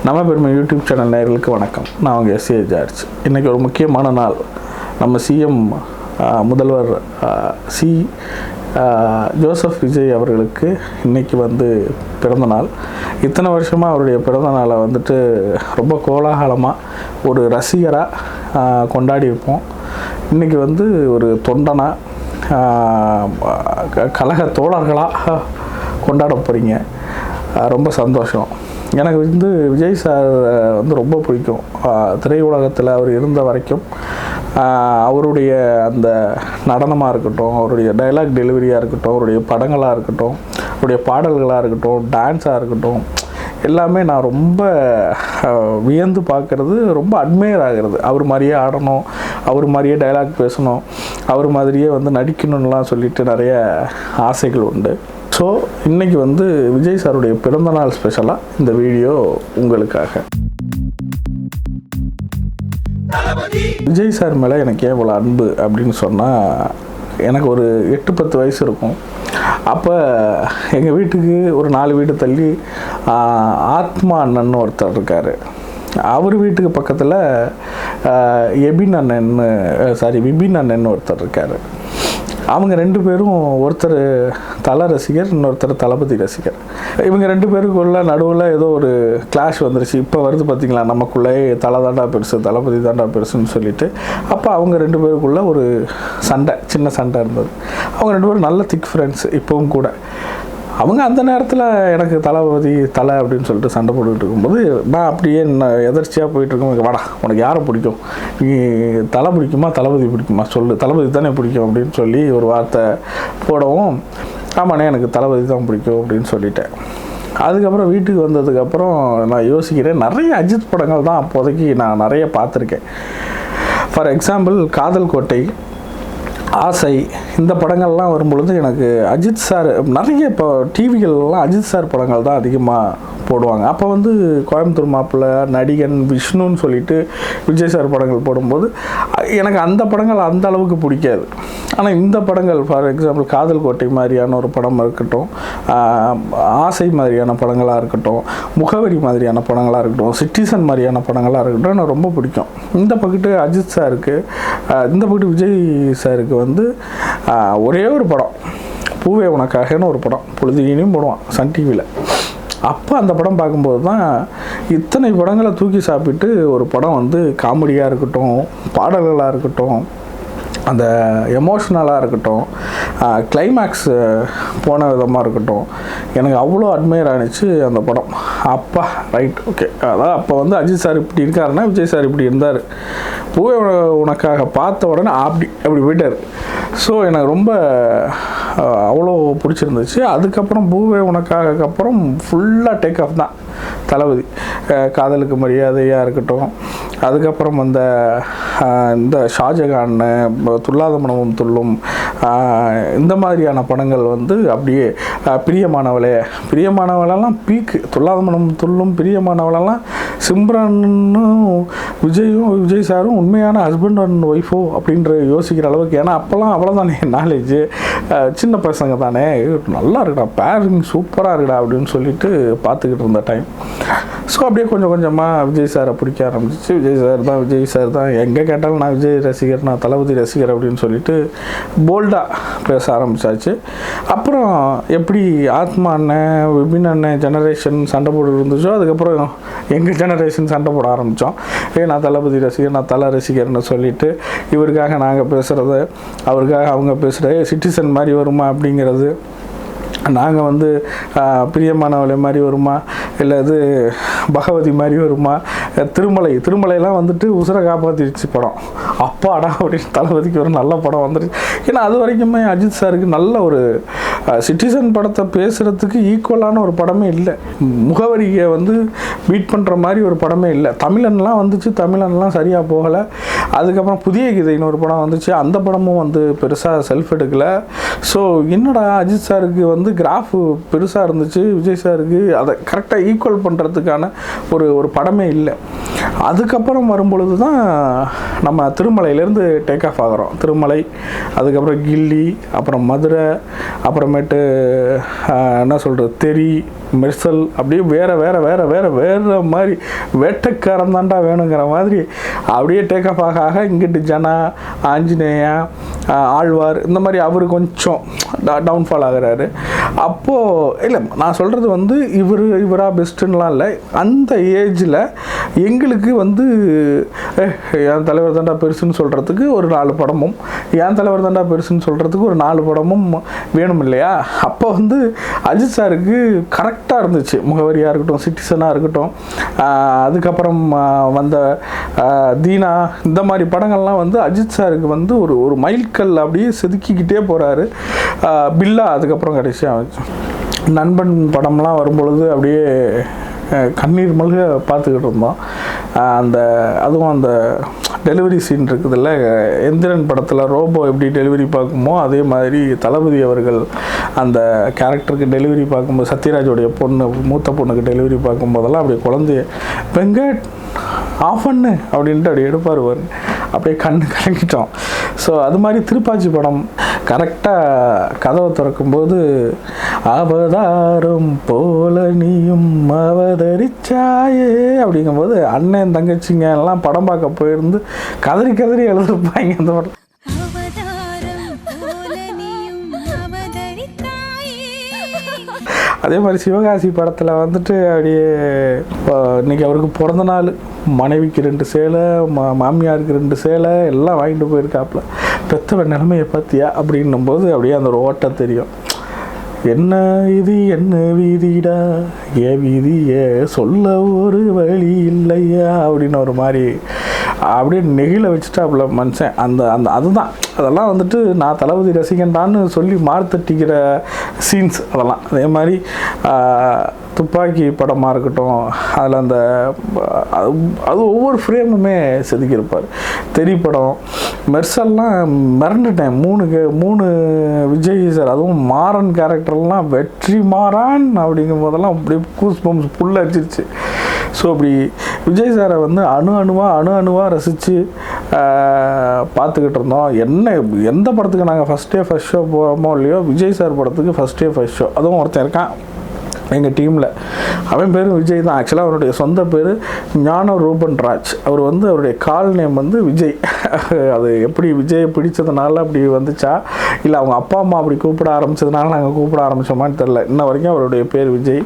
நம்ம பெருமை YouTube channel நேயர்களுக்கு வணக்கம். நான் அவங்க எஸ்ஏ ஜார்ஜ். இன்றைக்கி ஒரு முக்கியமான நாள். நம்ம சிஎம் முதல்வர் ஜோசப் விஜய் அவர்களுக்கு இன்றைக்கி பிறந்தநாள். இத்தனை வருஷமாக அவருடைய பிறந்தநாளை ரொம்ப கோலாகலமாக ஒரு ரசிகராக கொண்டாடி இருப்போம். இன்றைக்கி ஒரு தொண்டனாக கழக தோழர்களாக கொண்டாட போகிறீங்க. ரொம்ப சந்தோஷம். எனக்கு விஜய் சார் ரொம்ப பிடிக்கும். திரையுலகத்தில் அவர் இருந்த வரைக்கும் அவருடைய அந்த நடனமாக இருக்கட்டும், அவருடைய டைலாக் டெலிவரியாக இருக்கட்டும், அவருடைய படங்களாக இருக்கட்டும், அவருடைய பாடல்களாக இருக்கட்டும், டான்ஸாக இருக்கட்டும், எல்லாமே நான் ரொம்ப வியந்து பார்க்குறது, ரொம்ப அட்மையர் ஆகிறது. அவர் மாதிரியே ஆடணும், அவர் மாதிரியே டைலாக் பேசணும், அவர் மாதிரியே நடிக்கணும்லாம் சொல்லிட்டு நிறைய ஆசைகள் உண்டு. ஸோ இன்றைக்கி விஜய் சாருடைய பிறந்தநாள் ஸ்பெஷலாக இந்த வீடியோ உங்களுக்காக. விஜய் சார் மேலே எனக்கு ஏன் இவ்வளோ அன்பு அப்படின்னு சொன்னால், எனக்கு ஒரு 8-10 வயசு இருக்கும். அப்போ எங்கள் வீட்டுக்கு ஒரு 4 வீடு தள்ளி ஆத்மா அண்ணன் ஒருத்தர் இருக்கார். அவர் வீட்டுக்கு பக்கத்தில் விபின் அண்ணன் ஒருத்தர் இருக்கார். அவங்க 2 பேரும், ஒருத்தர் தல ரசிகர், இன்னொருத்தர் தளபதி ரசிகர். இவங்க 2 பேருக்குள்ள நடுவில் ஏதோ ஒரு கிளாஷ் வந்துருச்சு. இப்போ வருது பார்த்திங்களா, நமக்குள்ளே தலை தாண்டா பெருசு, தளபதி தாண்டா பெருசுன்னு சொல்லிட்டு. அப்போ அவங்க 2 பேருக்குள்ளே ஒரு சண்டை, சின்ன சண்டை இருந்தது. அவங்க 2 பேரும் நல்ல திக் ஃப்ரெண்ட்ஸ் இப்போவும் கூட. அவங்க அந்த நேரத்தில் எனக்கு தளபதி தலை அப்படின்னு சொல்லிட்டு சண்டை போட்டுக்கிட்டு இருக்கும்போது, நான் அப்படியே எதர்ச்சியாக போயிட்டுருக்கோம். வாடா, உனக்கு யாரை பிடிக்கும், நீ தலை பிடிக்குமா தளபதி பிடிக்குமா சொல்லு, தளபதி தானே பிடிக்கும் அப்படின்னு சொல்லி ஒரு வார்த்தை போடவும், ஆமாண்ணே எனக்கு தளபதி தான் பிடிக்கும் அப்படின்னு சொல்லிட்டேன். அதுக்கப்புறம் வீட்டுக்கு வந்ததுக்கப்புறம் நான் யோசிக்கிறேன், நிறைய அஜித் படங்கள் தான் அப்போதைக்கு நான் நிறைய பார்த்துருக்கேன். ஃபார் எக்ஸாம்பிள் காதல் கோட்டை, ஆசை, இந்த படங்கள்லாம் வரும்பொழுது எனக்கு அஜித் சார் நிறைய, இப்போ டிவிகள்லாம் அஜித் சார் படங்கள் தான் அதிகமாக போடுவாங்க. அப்போ கோயம்புத்தூர் மாப்பிள்ளை, நடிகன், விஷ்ணுன்னு சொல்லிட்டு விஜய் சார் படங்கள் போடும்போது எனக்கு அந்த படங்கள் அந்த அளவுக்கு பிடிக்காது. ஆனால் இந்த படங்கள், ஃபார் எக்ஸாம்பிள் காதல் கோட்டை மாதிரியான ஒரு படம் இருக்கட்டும், ஆசை மாதிரியான படங்களாக இருக்கட்டும், முகவரி மாதிரியான படங்களாக இருக்கட்டும், சிட்டிசன் மாதிரியான படங்களாக இருக்கட்டும், எனக்கு ரொம்ப பிடிக்கும். இந்த பக்கத்து அஜித் சாருக்கு, இந்த பக்கத்து விஜய் சாருக்கு ஒரே ஒரு படம், பூவே உனக்காகன்னு ஒரு படம் பொழுதுனையும் போடுவான் சன் டிவியில். அப்போ அந்த படம் பார்க்கும்போது தான் இத்தனை படங்களை தூக்கி சாப்பிட்டு ஒரு படம் காமெடியாக இருக்கட்டும், பாடல்களாக இருக்கட்டும், அந்த எமோஷ்னலாக இருக்கட்டும், கிளைமேக்ஸ் போன விதமாக இருக்கட்டும், எனக்கு அவ்வளோ அட்மையர் ஆனிச்சு அந்த படம். அப்பா ரைட், ஓகே. அதான் அப்போ அஜித் சார் இப்படி இருக்காருன்னா விஜய் சார் இப்படி இருந்தார். பூவே உனக்காக பார்த்த உடனே அப்படி போயிட்டார். ஸோ எனக்கு ரொம்ப அவ்வளோ பிடிச்சிருந்துச்சு. அதுக்கப்புறம் பூவே உனக்காக அப்புறம் ஃபுல்லாக டேக் ஆஃப் தான் தளபதி. காதலுக்கு மரியாதையாக இருக்கட்டும், அதுக்கப்புறம் இந்த ஷாஜகான், துல்லாத மனமும் துள்ளும், இந்த மாதிரியான படங்கள் அப்படியே பிரியமானவளெல்லாம் பீக்கு. துல்லாத மனமும் துள்ளும், பிரியமானவளெல்லாம் சிம்ரனும் விஜய் சாரும் உண்மையான ஹஸ்பண்ட் அண்ட் ஒய்ஃபோ அப்படின்ற யோசிக்கிற அளவுக்கு. ஏன்னா அப்போல்லாம் அவ்வளோதானே நாலேஜ், சின்ன பசங்க தானே, நல்லா இருக்குடா, பேரிங் சூப்பராக இருக்குடா அப்படின்னு சொல்லிட்டு பார்த்துக்கிட்டு இருந்த டைம். ஸோ அப்படியே கொஞ்சம் கொஞ்சமாக விஜய் சாரை பிடிக்க ஆரம்பிச்சிச்சு. விஜய் சார் தான் எங்கே கேட்டாலும் நான் விஜய் ரசிகர், நான் தளபதி ரசிகர் அப்படின்னு சொல்லிட்டு போல்டாக பேச ஆரம்பித்தாச்சு. அப்புறம் எப்படி ஆத்மா அண்ணன், விபின் அண்ணன் ஜெனரேஷன் சண்டை போட்டு இருந்துச்சோ, அதுக்கப்புறம் எங்கள் ஜெனரேஷன் சண்டை போட ஆரம்பித்தோம். நான் தளபதி ரசிகர், நான் தலை ரசிகர்னு சொல்லிட்டு இவருக்காக நாங்கள் பேசுகிறது, அவருக்காக அவங்க பேசுகிறது, சிட்டிசன் மாதிரி வருமா அப்படிங்கிறது, நாங்கள் பிரியமானவளை மாதிரி வருமா, இல்லை பகவதி மாதிரி வருமா, திருமலையெல்லாம் உசுரை காப்பாற்றிடுச்சு படம். அப்பாடா அப்படின்னு தளபதிக்கு ஒரு நல்ல படம் வந்துடுச்சு. ஏன்னா அது வரைக்குமே அஜித் சாருக்கு நல்ல ஒரு சிட்டிசன் படத்தை பேசுகிறதுக்கு ஈக்குவலான ஒரு படமே இல்லை. முகவரியை பீட் பண்ணுற மாதிரி ஒரு படமே இல்லை. தமிழன்லாம் வந்துச்சு, தமிழன்லாம் சரியாக போகலை. அதுக்கப்புறம் புதிய கீதைன்னு ஒரு படம் வந்துச்சு, அந்த படமும் பெருசாக செல்ஃப் எடுக்கலை. ஸோ என்னடா அஜித் சாருக்கு கிராஃப் பெருசாக இருந்துச்சு, விஜய் சாருக்கு அதை கரெக்டாக ஈக்குவல் பண்ணுறதுக்கான ஒரு படமே இல்லை. அதுக்கப்புறம் வரும்பொழுது தான் நம்ம திருமலையிலேருந்து டேக் ஆஃப் ஆகிறோம். திருமலை, அதுக்கப்புறம் கில்லி, அப்புறம் மதுரை, அப்புறமேட்டு என்ன சொல்கிறது தெரி, மெர்சல் அப்படியே வேறு மாதிரி வேட்டைக்காரன் தாண்டா வேணுங்கிற மாதிரி அப்படியே டேக் ஆஃப் ஆக இங்கிட்டு ஜனா, ஆஞ்சநேயா, ஆழ்வார் இந்த மாதிரி அவர் கொஞ்சம் டவுன்ஃபால் ஆகிறாரு. அப்போது இல்லை நான் சொல்கிறது வந்து இவராக பெஸ்ட்டுன்னெலாம் இல்லை. அந்த ஏஜில் எங்களுக்கு வந்து என் தலைவர் தாண்டா பெருசுன்னு சொல்கிறதுக்கு ஒரு 4 படமும், என் தலைவர் தாண்டா பெருசுன்னு சொல்கிறதுக்கு ஒரு 4 படமும் வேணும் இல்லையா? அப்போ வந்து அஜித் சாருக்கு கரெக்டாக இருந்துச்சு. முகவரியாக இருக்கட்டும், சிட்டிசனாக இருக்கட்டும், அதுக்கப்புறம் வந்த தீனா, இந்த மாதிரி படங்கள்லாம் வந்து அஜித் சாருக்கு வந்து ஒரு மைல்கல் அப்படியே செதுக்கிக்கிட்டே போகிறாரு. பில்லா அதுக்கப்புறம் கடைசியாக வச்சு நண்பன் படம்லாம் வரும்பொழுது அப்படியே கண்ணீர் மல்க பார்த்துக்கிட்டு இருந்தோம். அதுவும் அந்த டெலிவரி சீன் இருக்குதுல்ல, எந்திரன் படத்தில் ரோபோ எப்படி டெலிவரி பார்க்குமோ அதே மாதிரி தளபதி அவர்கள் அந்த கேரக்டருக்கு டெலிவரி பார்க்கும்போது, சத்யராஜோடைய மூத்த பொண்ணுக்கு டெலிவரி பார்க்கும்போதெல்லாம் அப்படியே குழந்தைய வெங்கட் ஆஃப் பண்ணு அப்படின்ட்டு அப்படியே எடுப்பார் பாருங்க, அப்படியே கண்ணு கலங்கிட்டோம். ஸோ அது மாதிரி திருப்பாச்சி படம் கரெக்டாக கதவை திறக்கும்போது அவதாரம் போல நீயும் அவதரிச்சாயே அப்படிங்கும்போது அண்ணன் தங்கச்சிங்க எல்லாம் படம் பார்க்க போயிருந்து கதறி எழுதிருப்பாங்க அந்த படம். அதே மாதிரி சிவகாசி படத்தில் வந்துட்டு அப்படியே இன்றைக்கி அவருக்கு பிறந்த நாள், மனைவிக்கு 2 சேலை, மாமியாருக்கு 2 சேலை எல்லாம் வாங்கிட்டு போயிருக்காப்புல. பெத்தவன் நிலைமையை பார்த்தியா அப்படின்னும் போது அப்படியே அந்த ஒரு ஓட்டம் தெரியும். என்ன இது என்ன வீதிடா, வீதிய சொல்ல ஒரு வழி இல்லையா அப்படின்னு ஒரு மாதிரி அப்படியே நெகிழ வச்சுட்டாப்புல மனுஷன். அதுதான் அதெல்லாம் வந்துட்டு நான் தளபதி ரசிகன்டான்னு சொல்லி மார்த்தட்டிக்கிற சீன்ஸ் அதெல்லாம். அதே மாதிரி துப்பாக்கி படமாக இருக்கட்டும், அதில் அது ஒவ்வொரு ஃப்ரேமுமே செதுக்கியிருப்பார். தெரி படம், மெர்சல்லாம் மிரண்டுட்டேன். 3 விஜய் சார், அதுவும் மாறன் கேரக்டர்லாம் வெற்றி மாறான் அப்படிங்கும் போதெல்லாம் அப்படியே கூஸ் பம்ஸ் புல் அடிச்சிருச்சு. ஸோ அப்படி விஜய் சாரை வந்து அணு அணுவாக ரசித்து பார்த்துக்கிட்டு இருந்தோம். எந்த படத்துக்கு நாங்கள் ஃபஸ்ட் ஷோ போகிறோமோ இல்லையோ, விஜய் சார் படத்துக்கு ஃபஸ்ட் ஷோ. அதுவும் ஒருத்தன் இருக்கான் எங்கள் டீமில், அவன் பேர் விஜய் தான். ஆக்சுவலாக அவருடைய சொந்த பேர் ஞான ரூபன் ராஜ். அவர் வந்து அவருடைய கால் நேம் வந்து விஜய். அது எப்படி விஜயை பிடிச்சதுனால அப்படி வந்துச்சா, இல்லை அவங்க அப்பா அம்மா அப்படி கூப்பிட ஆரம்பித்ததுனால நாங்கள் கூப்பிட ஆரம்பித்தோமான்னு தெரில. இன்ன வரைக்கும் அவருடைய பேர் விஜய்.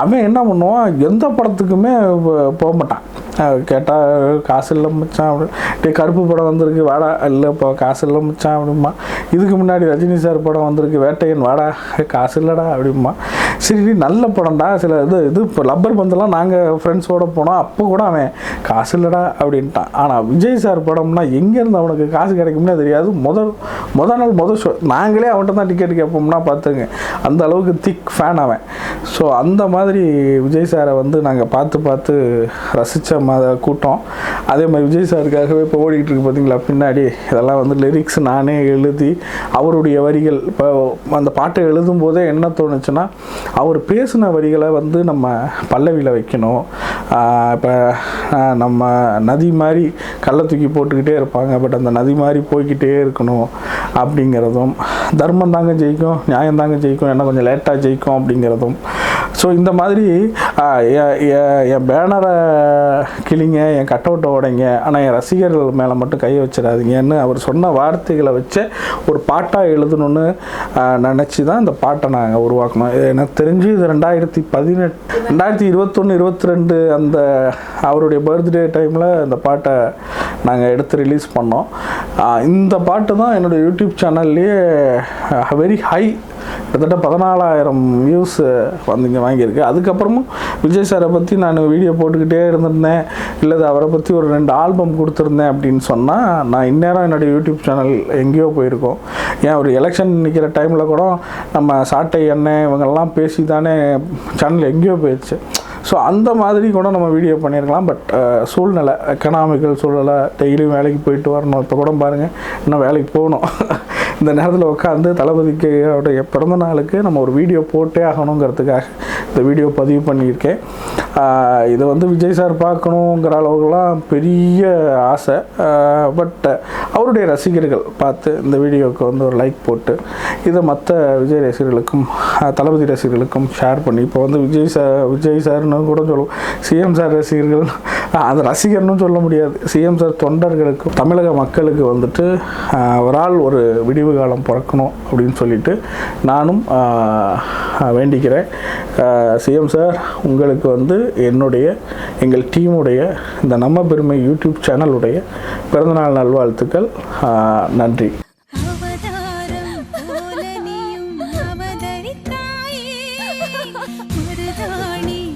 அவன் என்ன பண்ணுவான், எந்த படத்துக்குமே போக மாட்டான். கேட்டால் காசு இல்லை மச்சான் அப்படி, கருப்பு படம் வந்திருக்கு வாடா, இல்லை இப்போ காசு இல்லை மச்சான் அப்படிமா. இதுக்கு முன்னாடி ரஜினி சார் படம் வந்திருக்கு வேட்டையன், வாடா காசு இல்லைடா அப்படிமா. சரி நல்ல படம்டா, சில இது இப்போ லப்பர் பந்தெல்லாம் நாங்கள் ஃப்ரெண்ட்ஸோடு போனோம், அப்போ கூட அவன் காசு இல்லைடா அப்படின்ட்டான். ஆனால் விஜய் சார் படம்னா எங்கேருந்து அவனுக்கு காசு கிடைக்கும்னே தெரியாது. முதல் ஷோ நாங்களே அவன்கிட்ட தான் டிக்கெட் கேட்போம்னா பார்த்துங்க, அந்த அளவுக்கு திக் ஃபேன் அவன். ஸோ அந்த மாதிரி விஜய் சாரை வந்து நாங்கள் பார்த்து ரசித்த கூட்டம். அதே மாதிரி விஜய் சாருக்காகவே இப்போ ஓடிக்கிட்டு இருக்கு பார்த்தீங்களா பின்னாடி, இதெல்லாம் வந்து லிரிக்ஸ் நானே எழுதி அவருடைய வரிகள். இப்போ அந்த பாட்டை எழுதும் போதே என்ன தோணுச்சுன்னா, அவர் பேசின வரிகளை வந்து நம்ம பல்லவியில் வைக்கணும். இப்போ நம்ம நதி மாதிரி கள்ள தூக்கி போட்டுக்கிட்டே இருப்பாங்க, பட் அந்த நதி மாதிரி போய்கிட்டே இருக்கணும் அப்படிங்கிறதும், தர்மம் தாங்க ஜெயிக்கும், நியாயம் தாங்க ஜெயிக்கும், என்ன கொஞ்சம் லேட்டாக ஜெயிக்கும் அப்படிங்கிறதும். ஸோ இந்த மாதிரி என் பேனரை கிளிங்க, என் கட் அவுட்டை உடைங்க, ஆனால் என் ரசிகர்கள் மேலே மட்டும் கையை வச்சிடாதீங்கன்னு அவர் சொன்ன வார்த்தைகளை வச்சு ஒரு பாட்டாக எழுதணும்னு நினச்சி தான் இந்த பாட்டை நாங்கள் உருவாக்கணும். எனக்கு தெரிஞ்சு இது 2021, 22 அந்த அவருடைய பர்த்டே டைமில் இந்த பாட்டை நாங்கள் எடுத்து ரிலீஸ் பண்ணோம். இந்த பாட்டு தான் என்னோடய யூடியூப் சேனல்லையே வெரி ஹை, கிட்டத்தட்ட 14,000 வியூஸ் வாங்கியிருக்கு. அதுக்கப்புறமும் விஜய் சாரை பற்றி நான் வீடியோ போட்டுக்கிட்டே இருந்திருந்தேன், இல்லை அவரை பற்றி ஒரு 2 ஆல்பம் கொடுத்துருந்தேன் அப்படின்னு சொன்னால் நான் இந்நேரம் என்னுடைய யூடியூப் சேனல் எங்கேயோ போயிருக்கோம். ஏன் ஒரு எலெக்ஷன் நிற்கிற டைமில் கூட நம்ம சாட்டை எண்ணெய் இவங்கெல்லாம் பேசி தானே சேனல் எங்கேயோ போயிடுச்சு. ஸோ அந்த மாதிரி கூட நம்ம வீடியோ பண்ணியிருக்கலாம். பட் சூழ்நிலை, எக்கனாமிக்கல் சூழ்நிலை, டெய்லியும் வேலைக்கு போயிட்டு வரணும். இப்போ கூட பாருங்கள், இன்னும் வேலைக்கு போகணும். இந்த நேரத்தில் உட்காந்து தளபதிக்கு அவருடைய பிறந்த நாளுக்கு நம்ம ஒரு வீடியோ போட்டே ஆகணுங்கிறதுக்காக இந்த வீடியோ பதிவு பண்ணியிருக்கேன். இதை வந்து விஜய் சார் பார்க்கணுங்கிற அளவுக்குலாம் பெரிய ஆசை. பட் அவருடைய ரசிகர்கள் பார்த்து இந்த வீடியோவுக்கு வந்து ஒரு லைக் போட்டு இதை மற்ற விஜய் ரசிகர்களுக்கும் தளபதி ரசிகர்களுக்கும் ஷேர் பண்ணி, இப்போ வந்து விஜய் சார்னு கூட சொல்லுவோம், சிஎம் சார் ரசிகர்கள், அந்த ரசிகர்னு சொல்ல முடியாது, சிஎம் சார் தொண்டர்களுக்கும் தமிழக மக்களுக்கு வந்துட்டு ஒரு ஆள் ஒரு விடிவு காலம் பிறக்கணும் அப்படின்னு சொல்லிட்டு நானும் வேண்டிக்கிறேன். சிஎம் சார், உங்களுக்கு வந்து எங்கள் டீமுடைய இந்த நம்ம பெருமை யூடியூப் சேனலுடைய பிறந்தநாள் நல்வாழ்த்துக்கள். நன்றி.